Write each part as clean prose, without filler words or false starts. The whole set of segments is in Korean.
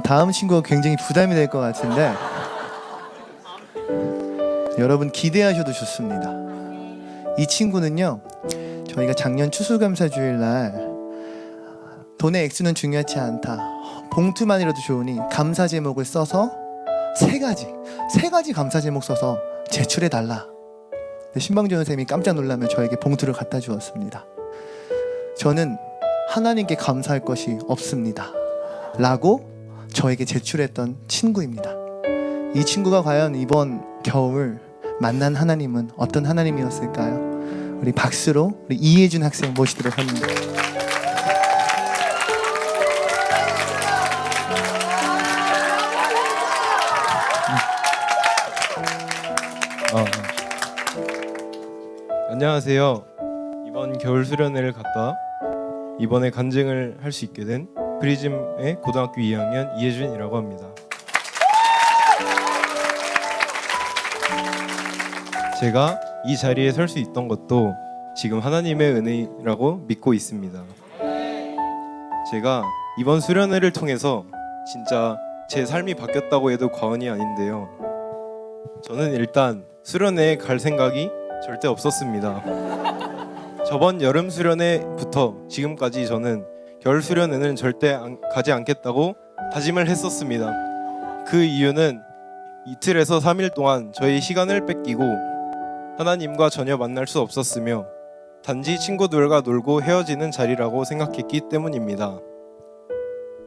다음 친구가 굉장히 부담이 될 것 같은데 여러분 기대하셔도 좋습니다. 이 친구는요, 저희가 작년 추수감사주일 날 돈의 액수는 중요하지 않다, 봉투만이라도 좋으니 감사 제목을 써서 세 가지 감사 제목 써서 제출해 달라. 신방준 선생님이 깜짝 놀라며 저에게 봉투를 갖다 주었습니다. 저는 하나님께 감사할 것이 없습니다 라고 저에게 제출했던 친구입니다. 이 친구가 과연 이번 겨울 만난 하나님은 어떤 하나님이었을까요? 우리 박수로 우리 이혜준 학생 모시도록 합니다. 안녕하세요. 이번 겨울 수련회를 갔다 이번에 간증을 할 수 있게 된 프리즘의 고등학교 2학년 이혜준이라고 합니다. 제가 이 자리에 설 수 있던 것도 지금 하나님의 은혜라고 믿고 있습니다. 제가 이번 수련회를 통해서 진짜 제 삶이 바뀌었다고 해도 과언이 아닌데요. 저는 일단 수련회에 갈 생각이 절대 없었습니다. 저번 여름 수련회부터 지금까지 저는 겨울 수련회는 절대 가지 않겠다고 다짐을 했었습니다. 그 이유는 이틀에서 3일 동안 저희 시간을 뺏기고 하나님과 전혀 만날 수 없었으며 단지 친구들과 놀고 헤어지는 자리라고 생각했기 때문입니다.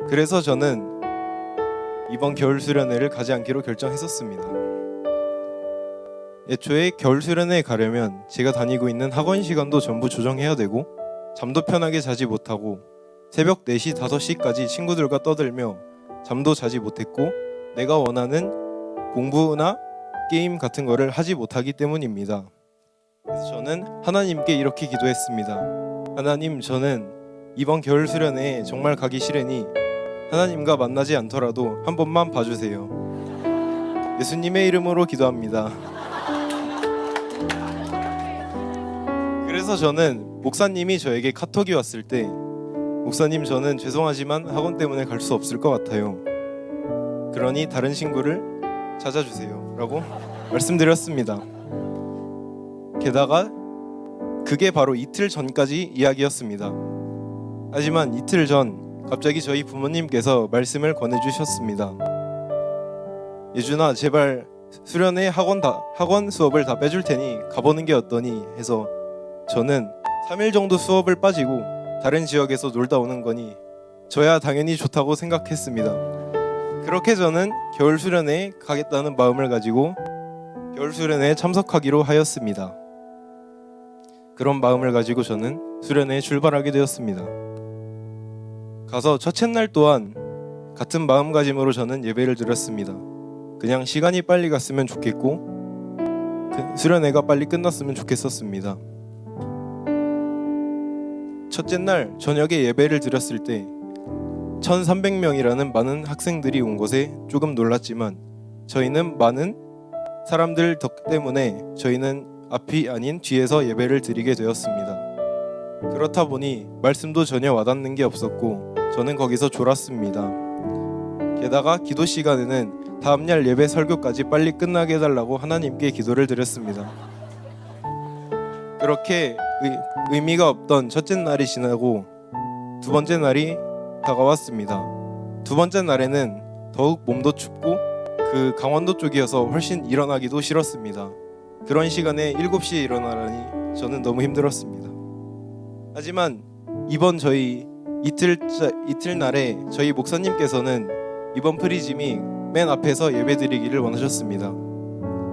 그래서 저는 이번 겨울 수련회를 가지 않기로 결정했었습니다. 애초에 겨울 수련회에 가려면 제가 다니고 있는 학원 시간도 전부 조정해야 되고 잠도 편하게 자지 못하고 새벽 4시, 5시까지 친구들과 떠들며 잠도 자지 못했고 내가 원하는 공부나 게임 같은 거를 하지 못하기 때문입니다. 그래서 저는 하나님께 이렇게 기도했습니다. 하나님, 저는 이번 겨울 수련회에 정말 가기 싫으니 하나님과 만나지 않더라도 한 번만 봐주세요. 예수님의 이름으로 기도합니다. 그래서 저는 목사님이 저에게 카톡이 왔을 때 목사님, 저는 죄송하지만 학원 때문에 갈 수 없을 것 같아요. 그러니 다른 친구를 찾아주세요 라고 말씀드렸습니다. 게다가 그게 바로 이틀 전까지 이야기였습니다. 하지만 이틀 전 갑자기 저희 부모님께서 말씀을 권해주셨습니다. 예준아, 제발 수련회 학원 수업을 다 빼줄 테니 가보는 게 어떠니 해서 저는 3일 정도 수업을 빠지고 다른 지역에서 놀다 오는 거니 저야 당연히 좋다고 생각했습니다. 그렇게 저는 겨울 수련회에 가겠다는 마음을 가지고 겨울 수련회에 참석하기로 하였습니다. 그런 마음을 가지고 저는 수련회에 출발하게 되었습니다. 가서 첫째 날 또한 같은 마음가짐으로 저는 예배를 드렸습니다. 그냥 시간이 빨리 갔으면 좋겠고 수련회가 빨리 끝났으면 좋겠었습니다. 첫째 날 저녁에 예배를 드렸을 때 1300명이라는 많은 학생들이 온 것에 조금 놀랐지만 저희는 많은 사람들 덕 때문에 저희는 앞이 아닌 뒤에서 예배를 드리게 되었습니다. 그렇다 보니 말씀도 전혀 와닿는 게 없었고 저는 거기서 졸았습니다. 게다가 기도 시간에는 다음날 예배 설교까지 빨리 끝나게 해달라고 하나님께 기도를 드렸습니다. 그렇게 의미가 없던 첫째 날이 지나고 두 번째 날이 다가왔습니다. 두 번째 날에는 더욱 몸도 춥고 그 강원도 쪽이어서 훨씬 일어나기도 싫었습니다. 그런 시간에 7시에 일어나라니 저는 너무 힘들었습니다. 하지만 이번 저희 이틀날에 저희 목사님께서는 이번 프리즘이 맨 앞에서 예배드리기를 원하셨습니다.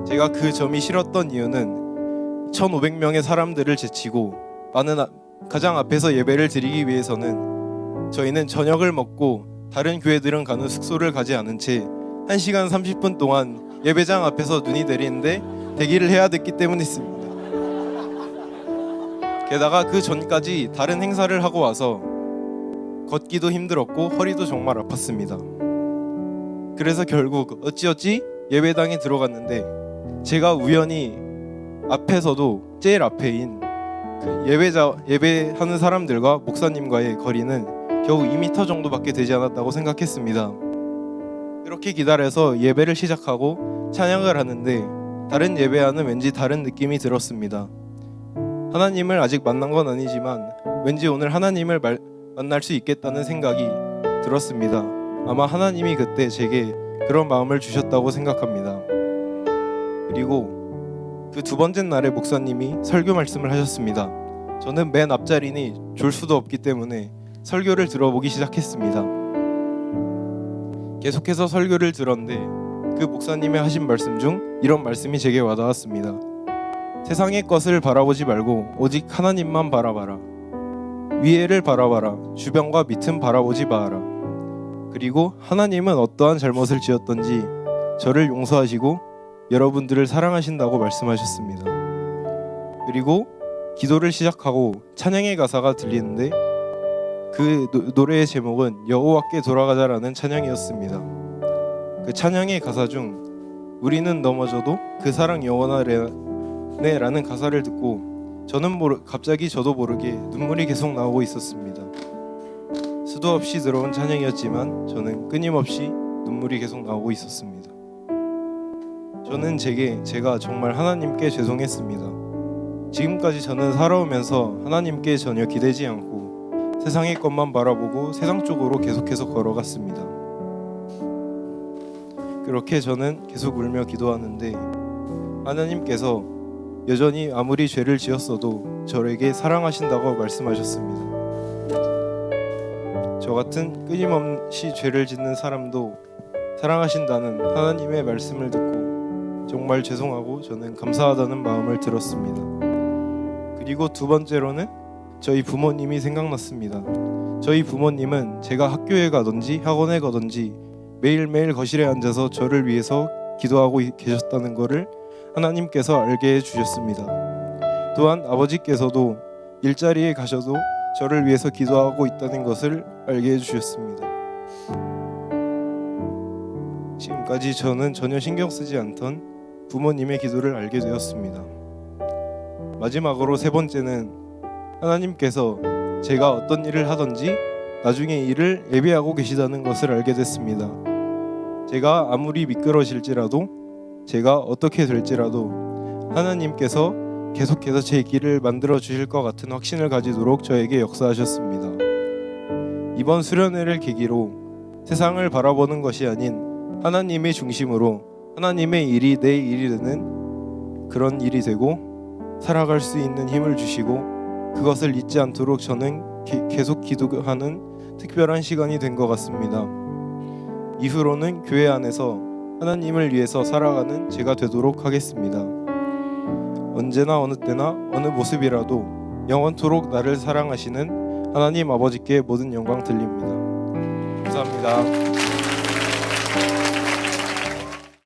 제가 그 점이 싫었던 이유는 1500명의 사람들을 제치고 가장 앞에서 예배를 드리기 위해서는 저희는 저녁을 먹고 다른 교회들은 가는 숙소를 가지 않은 채 1시간 30분 동안 예배장 앞에서 눈이 내리는데 대기를 해야 됐기 때문이었습니다. 게다가 그 전까지 다른 행사를 하고 와서 걷기도 힘들었고 허리도 정말 아팠습니다. 그래서 결국 어찌어찌 예배당에 들어갔는데 제가 우연히 앞에서도 제일 앞에인 그 예배하는 사람들과 목사님과의 거리는 겨우 2m 정도밖에 되지 않았다고 생각했습니다. 그렇게 기다려서 예배를 시작하고 찬양을 하는데 다른 예배와는 왠지 다른 느낌이 들었습니다. 하나님을 아직 만난 건 아니지만 왠지 오늘 하나님을 만날 수 있겠다는 생각이 들었습니다. 아마 하나님이 그때 제게 그런 마음을 주셨다고 생각합니다. 그리고 그 두 번째 날에 목사님이 설교 말씀을 하셨습니다. 저는 맨 앞자리니 졸 수도 없기 때문에 설교를 들어보기 시작했습니다. 계속해서 설교를 들었는데 그 목사님의 하신 말씀 중 이런 말씀이 제게 와닿았습니다. 세상의 것을 바라보지 말고 오직 하나님만 바라봐라. 위에를 바라봐라. 주변과 밑은 바라보지 마라. 그리고 하나님은 어떠한 잘못을 지었던지 저를 용서하시고 여러분들을 사랑하신다고 말씀하셨습니다. 그리고 기도를 시작하고 찬양의 가사가 들리는데 그 노래의 제목은 여호와께 돌아가자라는 찬양이었습니다. 그 찬양의 가사 중 우리는 넘어져도 그 사랑 영원하네 라는 가사를 듣고 저는 갑자기 저도 모르게 눈물이 계속 나오고 있었습니다. 수도 없이 들어온 찬양이었지만 저는 끊임없이 눈물이 계속 나오고 있었습니다. 저는 제가 정말 하나님께 죄송했습니다. 지금까지 저는 살아오면서 하나님께 전혀 기대지 않고 세상의 것만 바라보고 세상 쪽으로 계속해서 걸어갔습니다. 그렇게 저는 계속 울며 기도하는데 하나님께서 여전히 아무리 죄를 지었어도 저에게 사랑하신다고 말씀하셨습니다. 저 같은 끊임없이 죄를 짓는 사람도 사랑하신다는 하나님의 말씀을 듣고 정말 죄송하고 저는 감사하다는 마음을 들었습니다. 그리고 두 번째로는 저희 부모님이 생각났습니다. 저희 부모님은 제가 학교에 가든지 학원에 가든지 매일매일 거실에 앉아서 저를 위해서 기도하고 계셨다는 것을 하나님께서 알게 해주셨습니다. 또한 아버지께서도 일자리에 가셔도 저를 위해서 기도하고 있다는 것을 알게 해주셨습니다. 지금까지 저는 전혀 신경 쓰지 않던 부모님의 기도를 알게 되었습니다. 마지막으로 세 번째는 하나님께서 제가 어떤 일을 하든지 나중에 일을 예비하고 계시다는 것을 알게 됐습니다. 제가 아무리 미끄러질지라도 제가 어떻게 될지라도 하나님께서 계속해서 제 길을 만들어 주실 것 같은 확신을 가지도록 저에게 역사하셨습니다. 이번 수련회를 계기로 세상을 바라보는 것이 아닌 하나님의 중심으로 하나님의 일이 내 일이 되는 그런 일이 되고 살아갈 수 있는 힘을 주시고 그것을 잊지 않도록 저는 계속 기도하는 특별한 시간이 된 것 같습니다. 이후로는 교회 안에서 하나님을 위해서 살아가는 제가 되도록 하겠습니다. 언제나 어느 때나 어느 모습이라도 영원토록 나를 사랑하시는 하나님 아버지께 모든 영광 돌립니다. 감사합니다.